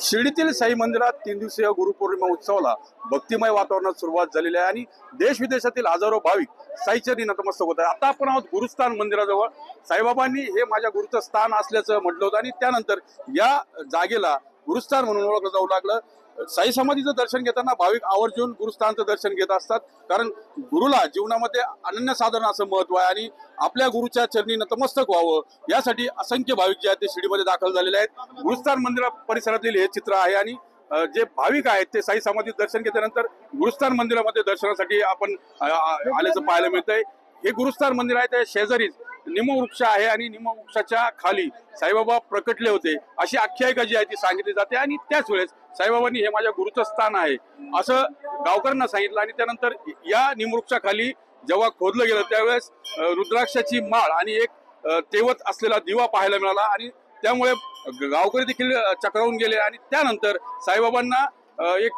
शिर्डीतील साई मंदिरात 3 दिवसीय गुरुपौर्णिमा उत्सवाला भक्तिमय वातावरणात सुरुवात झालेली आहे आणि देश विदेशातील हजारो भाविक साईचरणी नतमस्तक होत आहेत। आता आपण आहोत गुरुस्थान मंदिराजवळ। साईबाबांनी हे माझ्या गुरुचं स्थान असल्याचं म्हटलं होतं आणि त्यानंतर या जागेला गुरुस्थान म्हणून ओळखलं जाऊ लागलं। साई समाधीचं दर्शन घेताना भाविक आवर्जून गुरुस्थानचं दर्शन घेत असतात, कारण गुरुला जीवनामध्ये अनन्यसाधारण असं महत्व आहे आणि आपल्या गुरुच्या चरणी नतमस्तक व्हावं यासाठी असंख्य भाविक जे आहेत ते शिर्डीमध्ये दाखल झालेले आहेत। गुरुस्थान मंदिरा परिसरातील हे चित्र आहे आणि जे भाविक आहेत ते साई समाधीत दर्शन घेतल्यानंतर गुरुस्थान मंदिरामध्ये दर्शनासाठी आपण आल्याचं पाहायला मिळतंय। हे गुरुस्थान मंदिर आहे त्या शेजारीच निमवृक्ष आहे आणि निमवृक्षाच्या खाली साईबाबा प्रकटले होते अशी आख्यायिका जी आहे ती सांगितली जाते आणि त्याच वेळेस साईबाबांनी हे माझ्या गुरुचं स्थान आहे असं गावकऱ्यांना सांगितलं आणि त्यानंतर या निमवृक्षाखाली जेव्हा खोदलं गेलं त्यावेळेस रुद्राक्षाची माळ आणि एक तेवत असलेला दिवा पाहायला मिळाला आणि त्यामुळे गावकरी देखील चक्रावून गेले आणि त्यानंतर साईबाबांना एक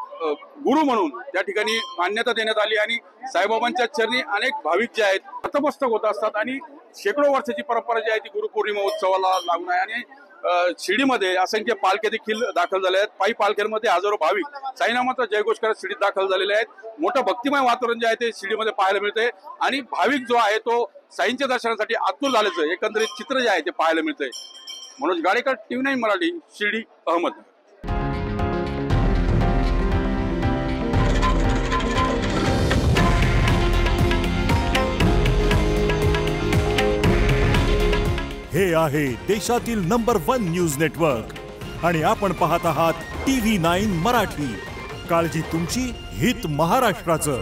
गुरु म्हणून त्या ठिकाणी मान्यता देण्यात आली आणि साईबाबांच्या चरणी अनेक भाविक जे आहेत नतमस्तक होत असतात आणि शेकडो वर्षाची परंपरा जी आहे ती गुरुपौर्णिमा उत्सवाला लागून आहे आणि शिर्डीमध्ये असंख्य पालख्या देखील दाखल झाल्या आहेत। पायी पालख्यांमध्ये हजारो भाविक साईनामाचा जयघोष करत शिर्डीत दाखल झालेले आहेत। मोठं भक्तिमय वातावरण जे आहे ते शिर्डीमध्ये पाहायला मिळते आणि भाविक जो आहे तो साईंच्या दर्शनासाठी आतुर झाल्याचं एकंदरीत चित्र जे आहे ते पाहायला मिळतंय। मनोज गाडेकर, TV9 मराठी, शिर्डी, अहमदनगर। हे आहे देशातील नंबर 1 न्यूज नेटवर्क आणि आपण पाहत आहात TV9 मराठी। काळजी तुमची, हित महाराष्ट्राचं।